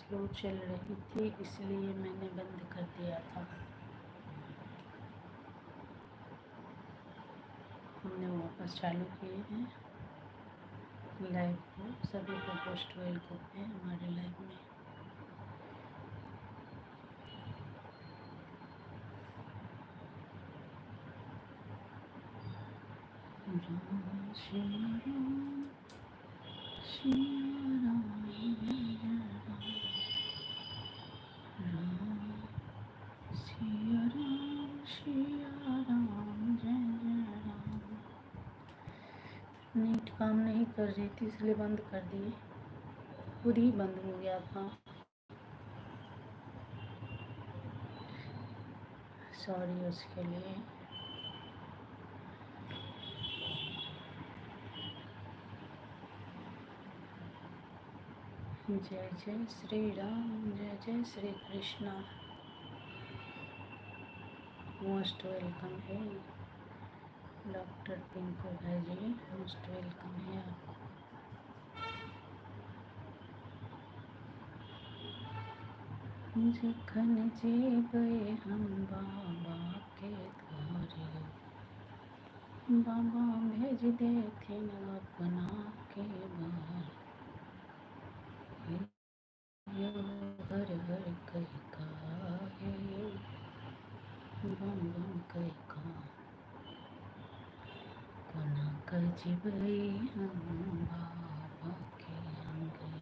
Slow चल रही थी इसलिए मैंने बंद कर दिया था। हमने वापस चालू किए हैं लाइव को। सभी को पोस्ट वेलकम है हमारे लाइव में। राम श्री राम सिया राम जय राम सिया राम जय जय राम। नेट काम नहीं कर रही थी इसलिए बंद कर दिए, खुद ही बंद हो गया था। सॉरी उसके लिए। जय जय श्री राम, जय जय श्री कृष्णा। मोस्ट वेलकम है डॉक्टर पिंकू भाई जी, मोस्ट वेलकम है आपको। जखन जेबै हम बाबा के द्वारे, बाबा भेज देथिन अपना के बार। यो हर हर कहि काहे, बम बम कहि का कोना कजबै हम बाबा के अंगना।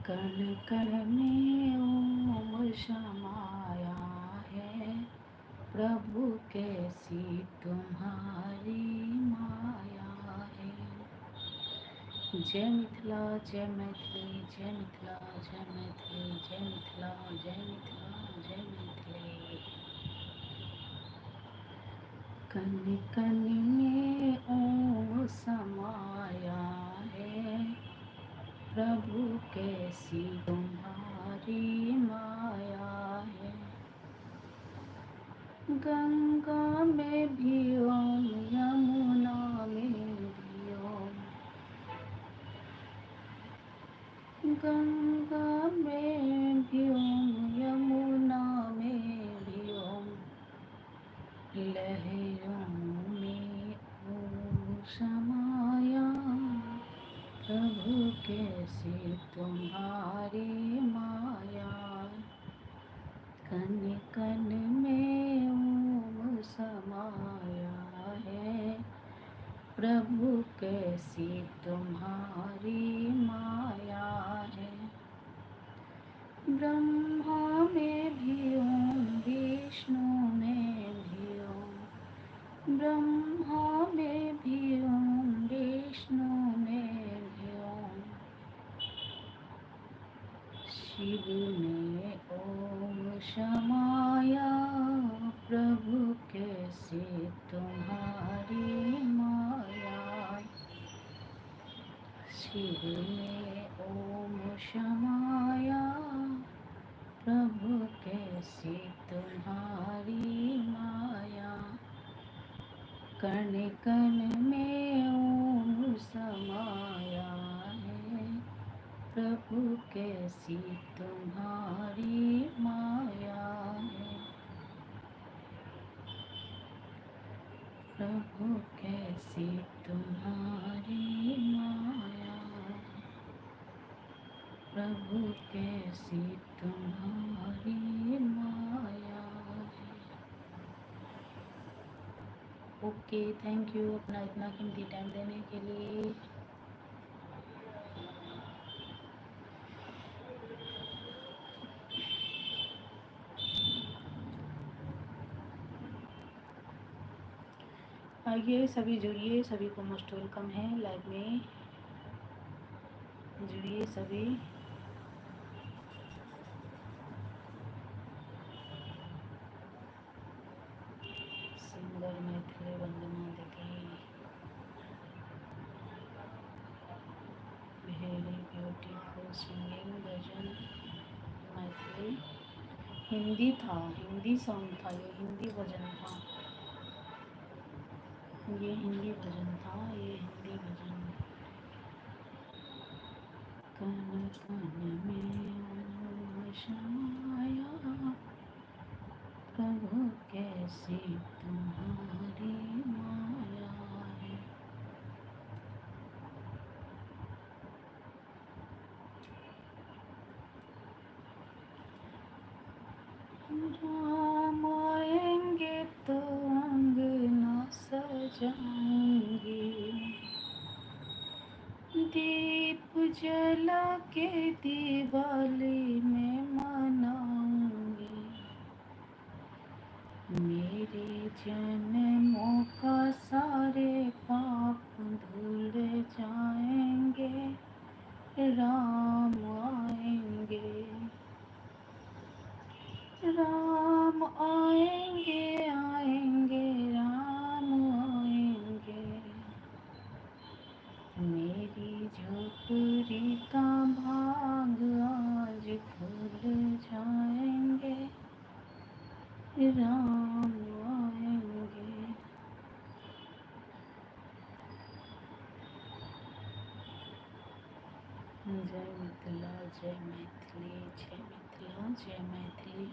कण कण में ओम समाया है, प्रभु कैसी तुम्हारी माया है। जय मिथिला जय मैथिली, जय मिथिला जय मैथिली, जय मिथिला जय मिथिला जय मैथिली। कनि कनि में ओम समाया है, प्रभु कैसी तुम्हारी माया है। गंगा में भी ओम, यमुना में भी ओम, गंगा में भी ओम, यमुना में भी ओम, लहरों में ओम समाया, प्रभु कैसी तुम्हारी माया। कण कण में ओम समाया है, प्रभु कैसी तुम्हारी माया है। ब्रह्मा में भी ओम, विष्णु में भी ओम, ब्रह्मा में भी ओम, विष्णु में भी ओम, शिव में ओम समाया, प्रभु कैसी तुम्हारी माया। शिव में ओम समाया, प्रभु कैसी तुम्हारी माया। कण कण में ओम समाया है, प्रभु कैसी तुम्हारी माया है। प्रभु कैसी तुम्हारी माया, प्रभु कैसी तुम्हारी माया है। ओके, थैंक यू अपना इतना कीमती टाइम देने के लिए। आइए सभी जुड़िए, सभी को मोस्ट वेलकम है लाइव में। जुड़िए सभी। सुंदर मैथिली वंदना दीदी, वेरी ब्यूटीफुल सिंगिंग भजन मैथिली। हिंदी था, हिंदी सॉन्ग था, ये हिंदी भजन था, ये हिंदी भजन था, ये हिंदी भजन। कण कण में ओम समाया, प्रभु कैसी तुम्हारी माया है। राम आएंगे तो अंगना सजाएंगे, दीप जला के दिवाली में मनाऊंगी। मेरे जन्मों का सारे पाप धुल जाएंगे, राम आएंगे। राम आएंगे आएंगे राम आएंगे, मेरी झोपड़ी का भाग आज खुल जाएंगे, राम आएंगे। जय मिथिला, जय मैथिली, जय मिथिला, जय मैथिली।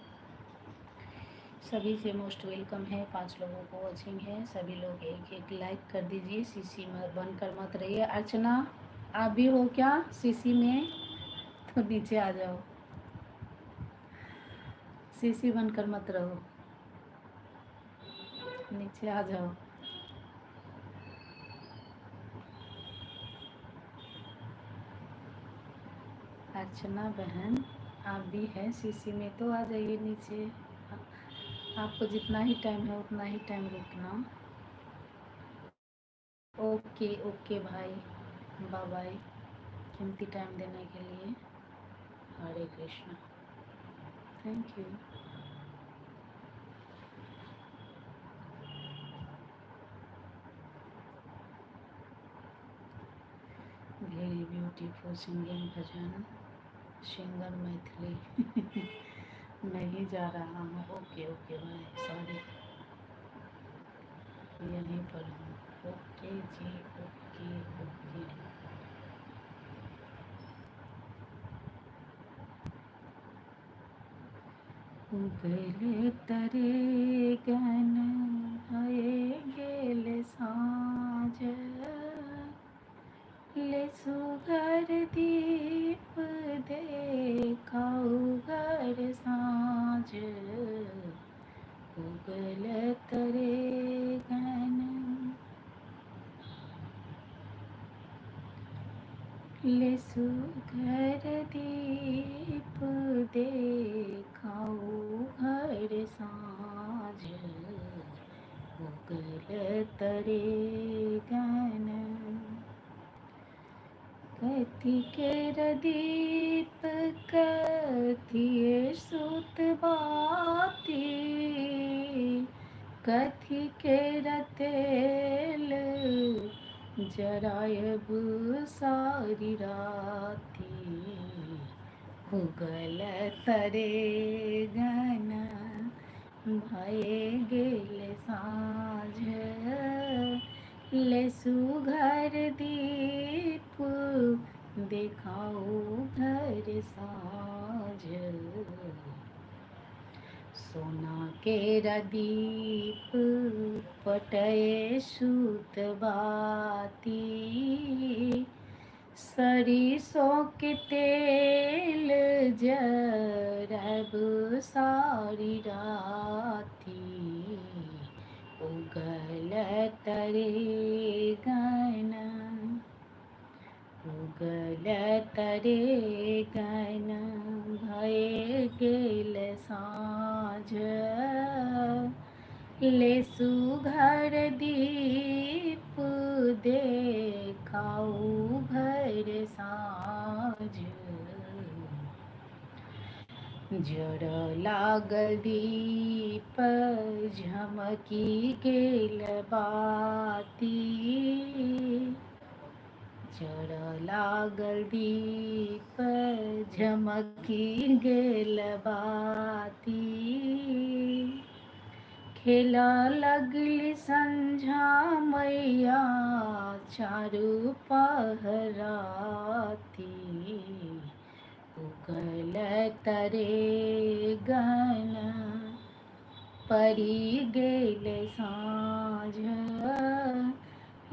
सभी से मोस्ट वेलकम है। 5 लोगों को वॉचिंग है, सभी लोग एक एक लाइक कर दीजिए। सीसी में बनकर मत रहिए। अर्चना, आप भी हो क्या सीसी में? तो नीचे आ जाओ, सीसी बनकर मत रहो, नीचे आ जाओ। अर्चना बहन, आप भी हैं सीसी में तो आ जाइए नीचे। आपको जितना ही टाइम है उतना ही टाइम रुकना। ओके ओके भाई, बाय बाय, कीमती टाइम देने के लिए। Hare Krishna, thank you. Very beautiful singing bhajan, singer Maithili. नहीं जा रहा हूँ। ओके ओके भाई, सॉरी, यहीं पर हूँ। ओके जी, ओके ओके। उगले तरे गन भये गेल साँझ, ले सुघर दीप देखाऊ घर साँझ, उगल तरे गन ले सुघर दीप देखाऊ घर साँझ, उगल तरे गन। कथी केर दीप कथिए सुत बाती, कथी केर तेल जरायब सारी राती, उगल तरे गन भये गेल साँझ, ले सुघर दीप देखाऊ घर साँझ, सोना केरा दीप पटए सुत बाती, सरिसों के तेल जरब सारी राती, उगल तरे गन, उगल तरे गन भये गेल साँझ, ले सुघर दीप देखाऊ घर साँझ, जड़ लागल दीप झमकी गेल बाती, जड़ लागल दीप झमकी गेल बाती, खेला लगली संझा मैया चारू पहराती, उगल तरे गन पड़ी गेल साँझ,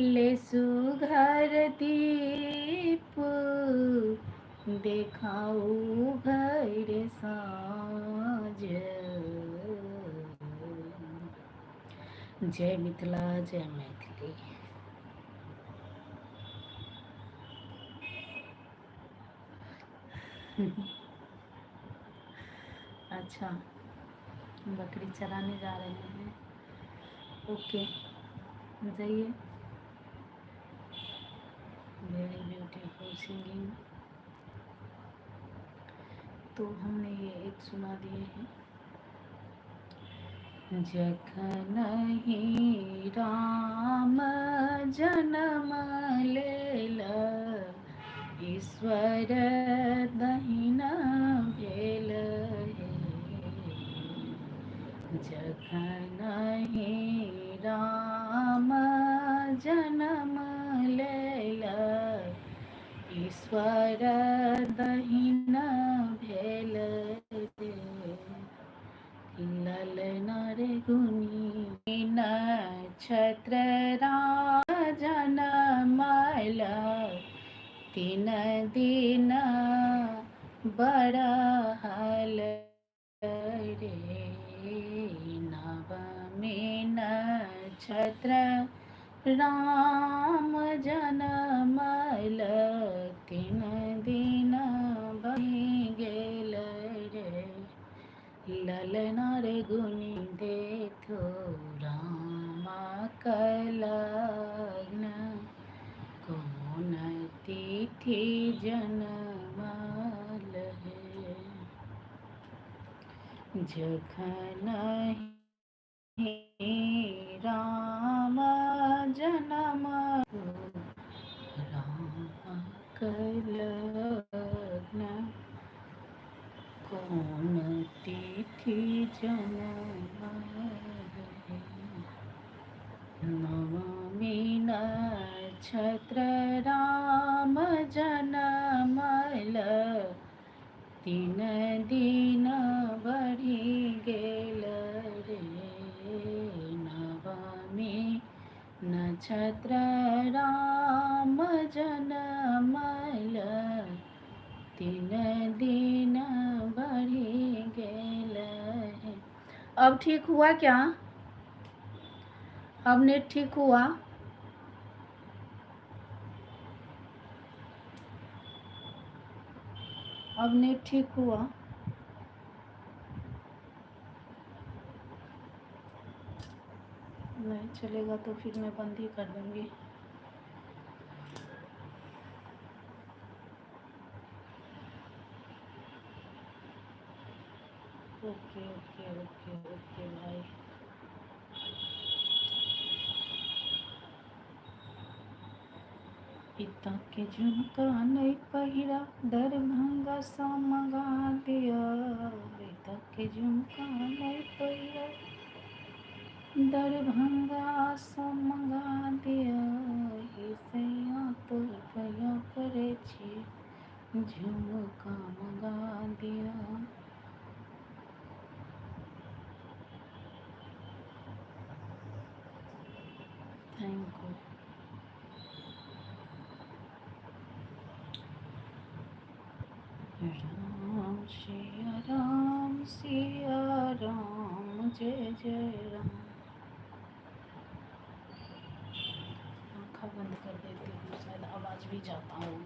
ले सुघर दीप देखाऊ भर साँझ। जय मिथिला, जय मैथिली। अच्छा, बकरी चराने जा रहे हैं। ओके, जाइए। Very beautiful singing. तो हमने ये एक सुना दिए हैं। जखन ही राम जन्म लेल, ईश्वर दहिना भेल हे। जखन ही राम जन्म लेल, ईश्वर दहिना भेल रे। ललना रे गुनी नक्षत्र राम जनमल, तीन दिन बड़हल रे। नवमी नक्षत्र राम जनमल, तीन दिन बही गेल रे। ललना रे गुनी देखो रामा कलग्न, कौन तिथि जनमल है। जखन ही राम जनम, राम कलग्न, कौन तिथि जनमल है। नवमी नक्षत्र राम जनमल, तीन दिन बढ़ी गेल रे। नवमी नक्षत्र राम जनमल, तीन दिन बढ़ी गेल है। अब ठीक हुआ क्या? अब नेट ठीक हुआ? अब नेट ठीक हुआ? नहीं चलेगा तो फिर मैं बंद ही कर दूंगी। ओके ओके ओके ओके भाई। पिता के झुमका नहीं पहिरा, दरभंगा सा मंगा दिया। पिता के झुमका नहीं पहिरा, दरभंगा सा मंगा दिया। सैया तो रुपया पड़े छी, झुमका मंगा दिया। Thank you. राम सिया राम जय जय राम। आँखा बंद कर देती हूँ, शायद आवाज़ भी जाता हूँ।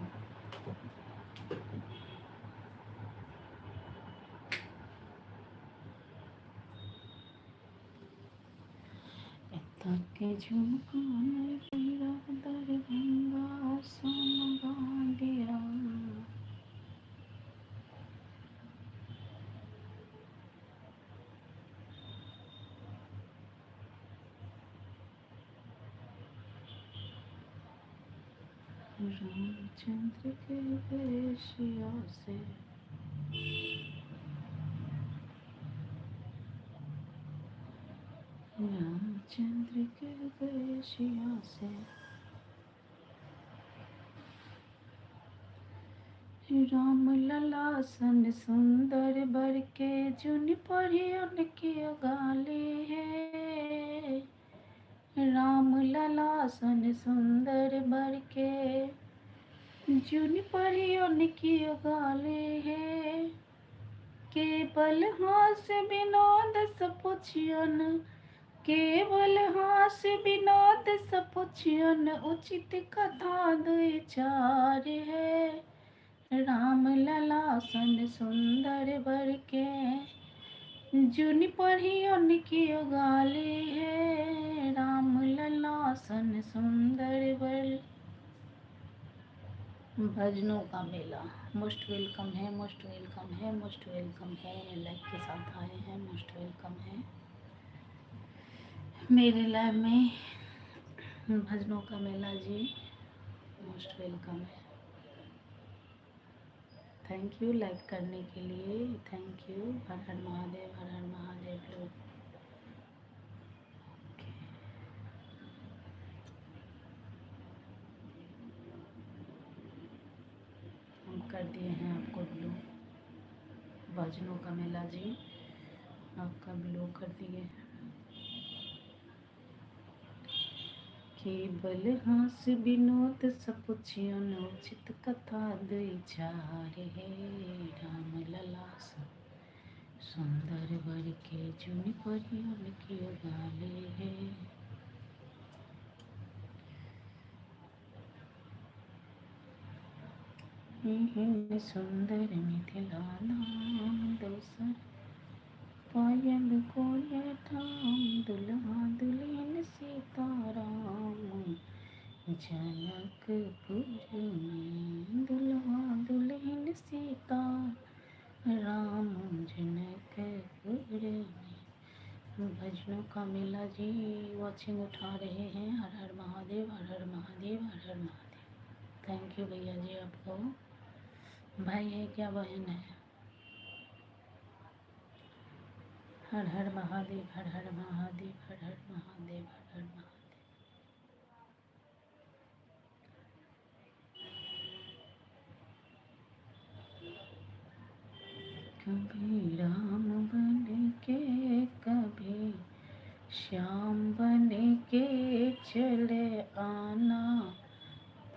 के झुमका नहीं पहिरा, दरभंगा सा मंगा दिया। रामचंद्र के वेशिया से रामचंद्र के गए सिया से, राम लला सन सुंदर बर के, जुन पढ़ी उनकी गाले है। राम लला सन सुंदर बर के, जुन पढ़ी उनकी गाले है। केवल हास विनोद सपुछियन, केवल हास विनोद सपुछियन, उचित कथा दुई चार है। राम लला सन सुंदर बर के, जुन पढ़ी उनकी गाले है। राम लला सन सुंदर बर। भजनों का मेला, मोस्ट वेलकम है, मोस्ट वेलकम है, मोस्ट वेलकम है। लाइक के साथ आए हैं, मोस्ट वेलकम है मेरे लाइव में। भजनों का मेला जी, मोस्ट वेलकम है। थैंक यू लाइक करने के लिए, थैंक यू। हर हर महादेव, हर हर महादेव लोग। हम कर दिए हैं आपको ब्लू। भजनों का मेला जी, आपका ब्लू कर दिए। केवल हास विनोद सपुछियन, उचित कथा दुई चार है। राम लला सुंदर बर के, जुन पढ़ी उनकी गाले है। सुंदर मिथिला नाम, दोसर पायल कोय ठाम। दुल्हा दुल्हन सीताराम, जनकपुर में। दुल्हा दुल्हन सीता राम, जनकपुर में। भजनों का मेला जी, वॉचिंग उठा रहे हैं। हर हर महादेव, हर हर महादेव, हर हर महादेव। थैंक यू भैया जी आपको। भाई है क्या बहन है? हर हर महादेव, हर हर महादेव, हर हर महादेव, हर हर महादेव। कभी राम बन के, कभी श्याम बन के चले आना,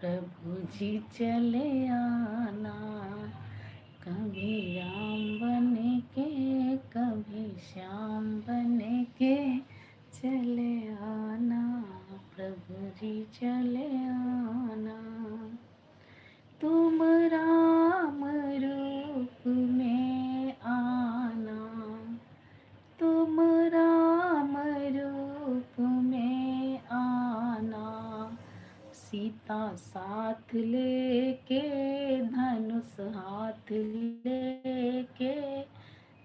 प्रभु जी चले आना। कभी राम बन के, कभी श्याम बन के चले आना, प्रभु जी चले आना। तुम राम रूप में आना, तुम राम रूप में आना। सीता साथ लेके, धनुष हाथ लेके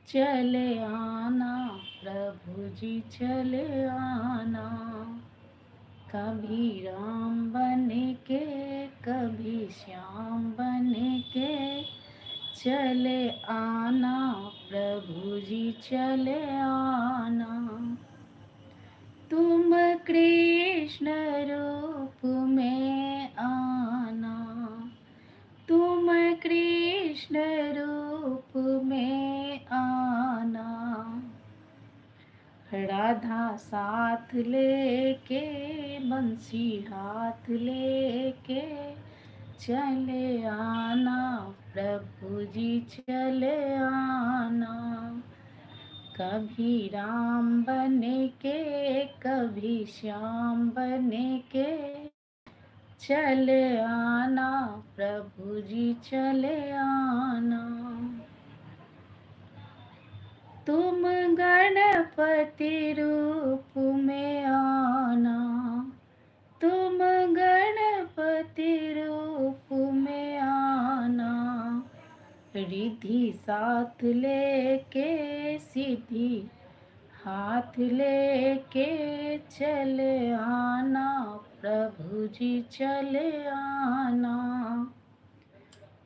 चले आना, प्रभु जी चले आना। कभी राम बन के, कभी श्याम बन के चले आना, प्रभु जी चले आना। तुम कृष्ण रूप में आना, तुम कृष्ण रूप में आना। राधा साथ लेके, बंसी हाथ लेके चले आना, प्रभु जी चले आना। कभी राम बने के, कभी श्याम बने के चले आना, प्रभु जी चले आना। तुम गणपति रूप में आना, तुम गणपति रूप में आना। रिद्धि साथ लेके, सीधी हाथ लेके चले आना, प्रभु जी चले आना।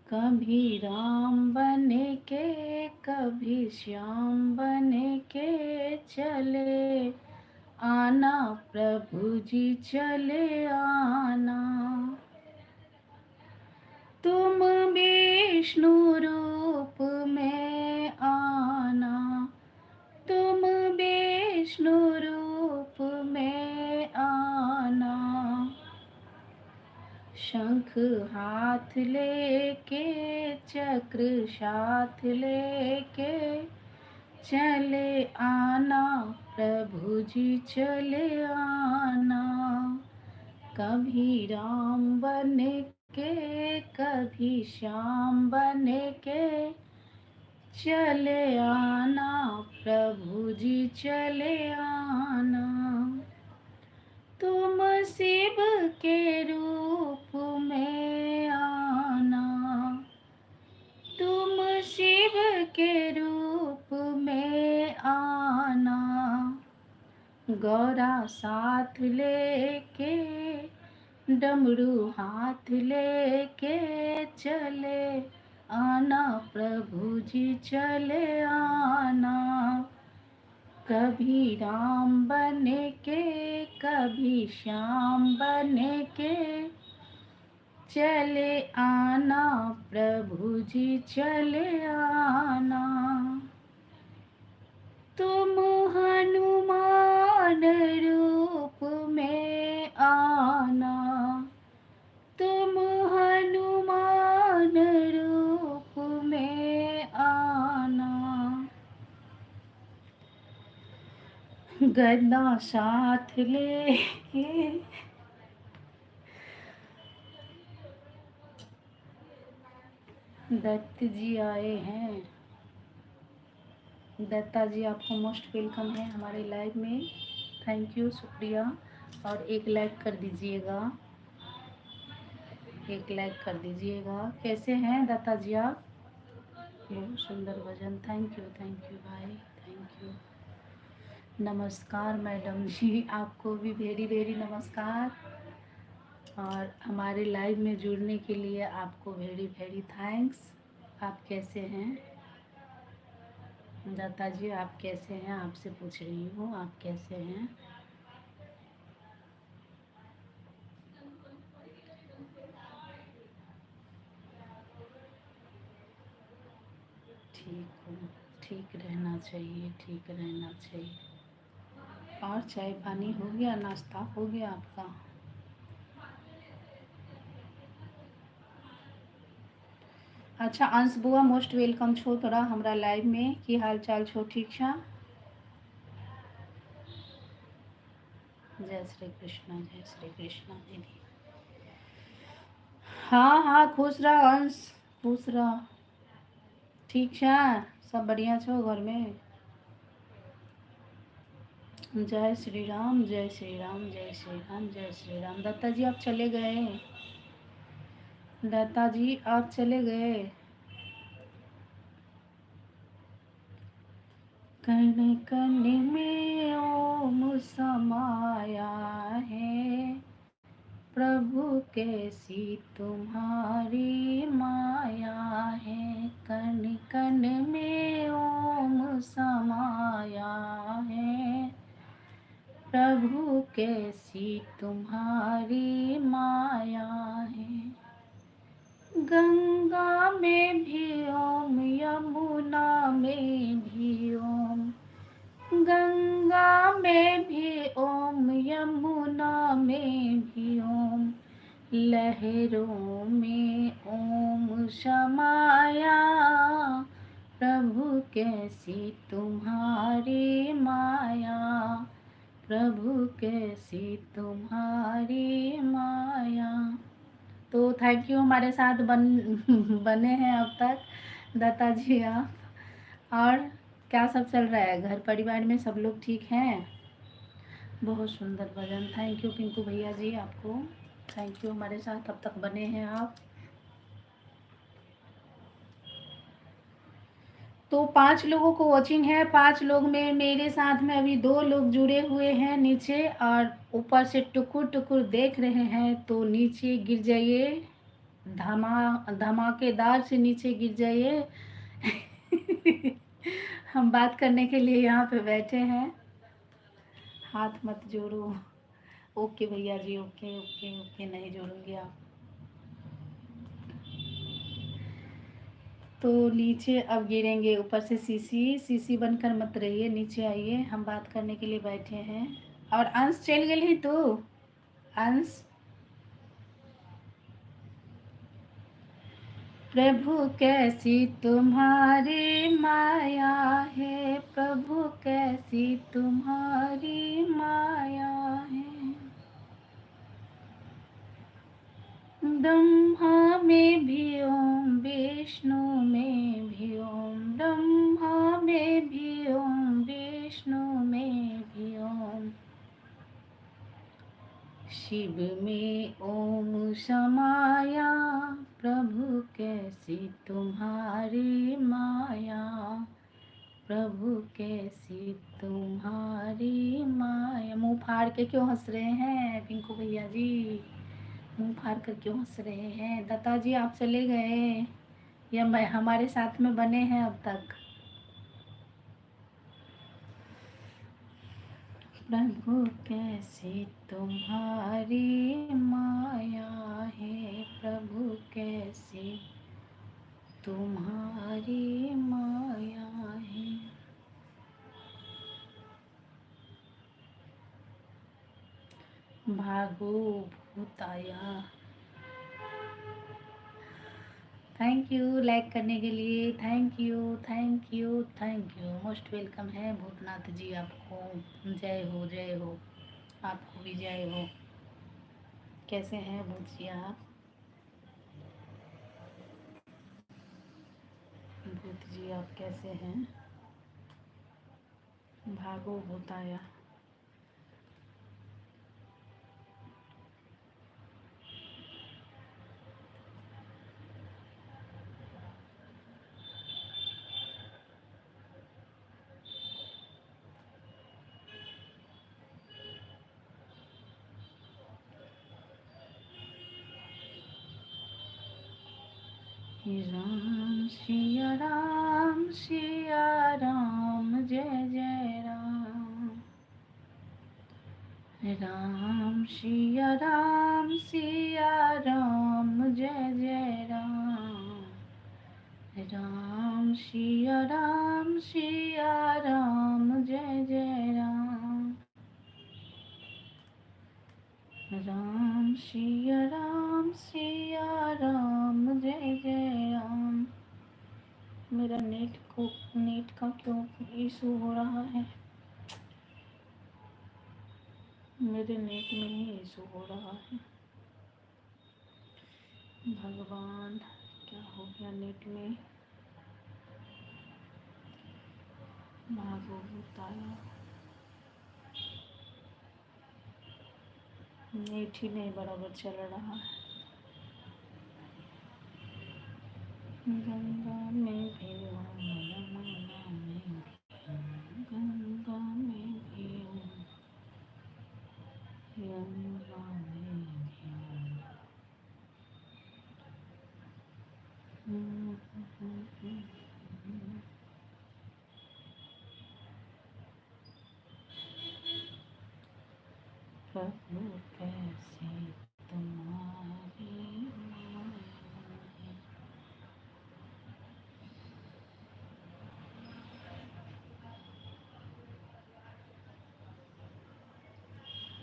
कभी राम बने के, कभी श्याम बने के चले आना प्रभु जी चले आना। तुम विष्णु रूप में आना, तुम विष्णु रूप में आना। शंख हाथ लेके चक्र साथ लेके चले आना प्रभु जी चले आना। कभी राम बने के कभी श्याम बने के चले आना प्रभु जी चले आना। तुम शिव के रूप में आना, तुम शिव के रूप में आना। गौरा साथ लेके डमरू हाथ लेके चले आना प्रभु जी चले आना। कभी राम बने के कभी श्याम बने के चले आना प्रभु जी चले आना। तुम हनुमान रूप में आना, तुम हनुमान रूप में आना। गदा साथ लेके दत्त जी आए हैं। दत्ता जी आपको मोस्ट वेलकम है हमारे लाइव में। थैंक यू, शुक्रिया। और एक लाइक कर दीजिएगा, एक लाइक कर दीजिएगा। कैसे हैं दत्ता जी आप? बहुत सुंदर भजन। थैंक यू भाई, थैंक यू। नमस्कार मैडम जी, आपको भी वेरी वेरी नमस्कार। और हमारे लाइव में जुड़ने के लिए आपको वेरी वेरी थैंक्स। आप कैसे हैं दत्ता जी? आप कैसे हैं? आपसे पूछ रही हूँ, आप कैसे हैं? ठीक हूँ, ठीक रहना चाहिए, ठीक रहना चाहिए। और चाय पानी हो गया, नाश्ता हो गया आपका? अच्छा अंश बुआ मोस्ट वेलकम छो तोरा हमरा लाइव में। की हाल चाल छो? ठीक छा? जय श्री कृष्णा, जय श्री कृष्णा दीदी। हाँ हाँ, खुश रह अंश, खुश रह। ठीक छा? सब बढ़िया छो घर में? जय श्री राम, जय श्री राम, जय श्री राम, जय श्री राम। दत्ता जी आप चले गए? दत्ता जी आप चले गए? कण कण में ओम समाया है, प्रभु कैसी तुम्हारी माया है। कण कण में ओम समाया है, प्रभु कैसी तुम्हारी माया है। गंगा में भी ओम, यमुना में भी ओम, गंगा में भी ओम, यमुना में भी ओम, लहरों में ओम समाया, प्रभु कैसी तुम्हारी माया, प्रभु कैसी तुम्हारी माया। तो थैंक यू, हमारे साथ बने हैं अब तक दत्ता जी आप। और क्या सब चल रहा है? घर परिवार में सब लोग ठीक हैं? बहुत सुंदर भजन। थैंक यू पिंकू भैया जी आपको, थैंक यू, हमारे साथ अब तक बने हैं आप। तो 5 लोगों को वॉचिंग है। 5 लोग में मेरे साथ में अभी 2 लोग जुड़े हुए हैं नीचे, और ऊपर से टुकुर टुकुर देख रहे हैं, तो नीचे गिर जाइए, धमाकेदार से नीचे गिर जाइए। हम बात करने के लिए यहाँ पे बैठे हैं। हाथ मत जोड़ो। ओके भैया जी, ओके ओके ओके, नहीं जोड़ूंगी आप। तो नीचे अब गिरेंगे, ऊपर से सीसी सीसी बनकर मत रहिए, नीचे आइए, हम बात करने के लिए बैठे हैं। और अंश चल गए ही तू, अंश। प्रभु कैसी तुम्हारी माया है, प्रभु कैसी तुम्हारी माया है। ब्रह्मा में भी ओम, विष्णु में भी ओम, ब्रह्मा में भी ओम, विष्णु में भी ओम, शिव में ओम समाया, प्रभु कैसी तुम्हारी माया, प्रभु कैसी तुम्हारी माया। मुंह फाड़ के क्यों हंस रहे हैं पिंकू भैया जी, मुंह फाड़ कर क्यों हंस रहे हैं? दत्ता जी आप चले गए या हमारे साथ में बने हैं अब तक? प्रभु कैसी तुम्हारी माया है, प्रभु कैसी तुम्हारी माया है। भागो भूताया। थैंक यू लाइक करने के लिए, thank you thank you thank you, most welcome है भूतनाथ जी आपको। जय हो जय हो, आपको भी जय हो। कैसे हैं भूत जी आप? भूत जी आप कैसे हैं? भागो भूताया। राम सिया राम सिया राम, जय जय राम। राम सिया राम सिया राम, जय जय राम। राम सिया राम सिया राम, जय जय राम। राम सिया राम सिया राम, जय जय राम। मेरा नेट का क्यों इशू हो रहा है? मेरे नेट में ही इशू हो रहा है। भगवान क्या हो गया नेट में? भागो बताया, नेट ही नहीं बराबर चल रहा है। गंगा में भी ओम, यमुना में भी ओम, गंगा में भी ओम, यमुना में भी ओम। प्रभु कैसी तुम्हारी माया है।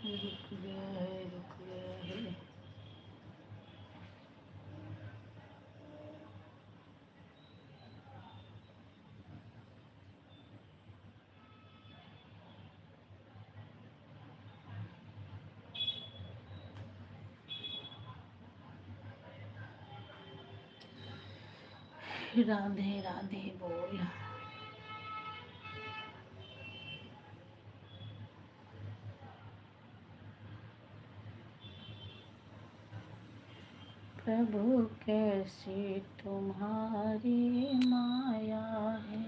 रुक गया है, रुक गया है। राधे राधे बोल। प्रभु कैसी तुम्हारी माया है,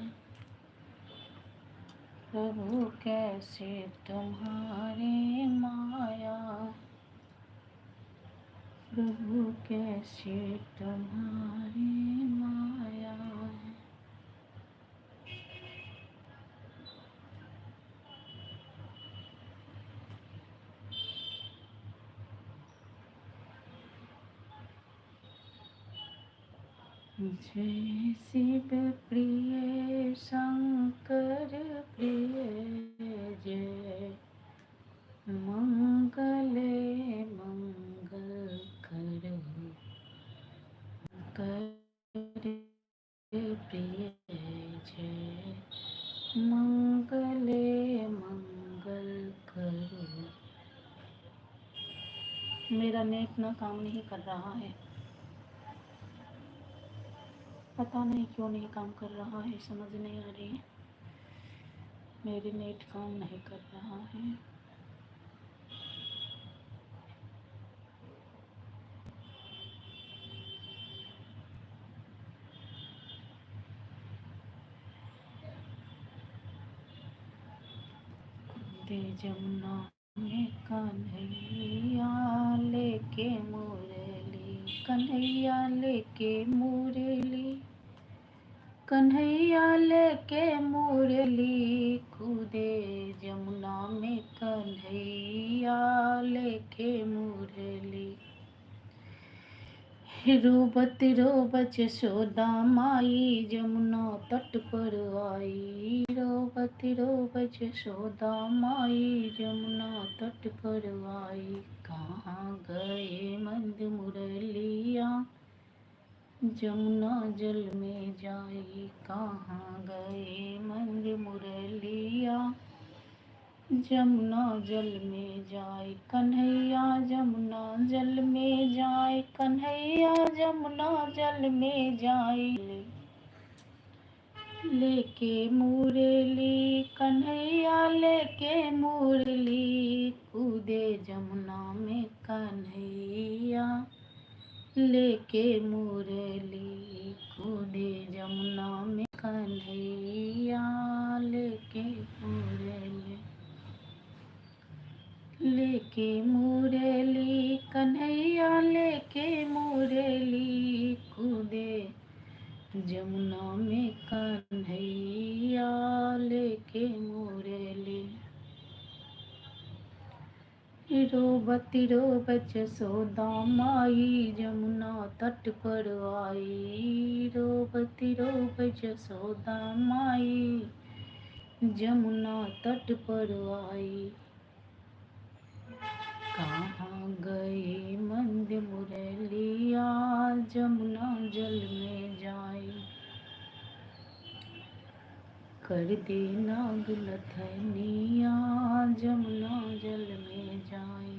प्रभु कैसी तुम्हारी माया, प्रभु कैसी तुम्हारी माया है। जय शिव प्रिय शंकर प्रिय, जय मंगले मंगल करो कर प्रिय, जय मंगले मंगल करो। मेरा नेट ना काम नहीं कर रहा है, पता नहीं क्यों नहीं काम कर रहा है, समझ नहीं आ रही है। मेरी नेट काम नहीं कर रहा है। दे जमुना में कन्हैया लेके मुरली, कन्हैया लेके मुरली, कन्हैया लेके मुरली, कूदे जमुना में कन्हैया लेके मुरली। रोबत रोबत यशोदा माई जमुना तट पर आई, रोबत रोबत यशोदा माई जमुना तट पर आई। कहाँ गए मंद मुरलिया जमुना जल में जाई, कहाँ गए मंद मुरलिया जमुना जल में जाए। कन्हैया जमुना जल में जाए, कन्हैया जमुना जल में जाए। लेके मुरली कन्हैया लेके मुरली, कूदे जमुना में कन्हैया लेके मुरली, कूदे जमुना में कन्हैया लेके मुरली। लेके मुरली कन्हैया लेके मुरली, कूदे जमुना में कन्हैया लेके मुरली। रोबत रोबत यशोदा माई जमुना तट पर आई, रोबत रोबत यशोदा माई जमुना तट पर आई। कहाँ गए मंद मुरलिया जमुना जल में जाए। कर दे नाग नथनिया जमुना जल में जाए,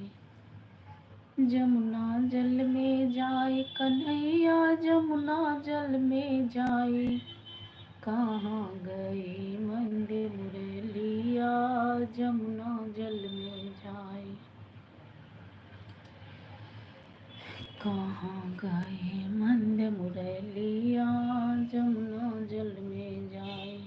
जमुना जल में जाए कन्हैया जमुना जल में जाए। कहाँ गए मंद मुरलिया जमुना जल में जाए। कहाँ गए मंद मुरलिया जमुना जल में जाए।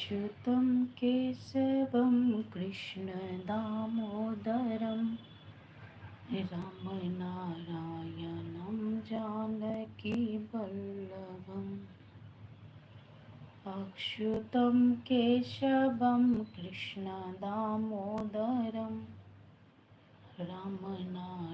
अच्युतं केशवं कृष्ण दामोदरं, रामनारायणं जानकी वल्लभम्। अच्युतं केशवं कृष्ण दामोदरं, रामनारायणं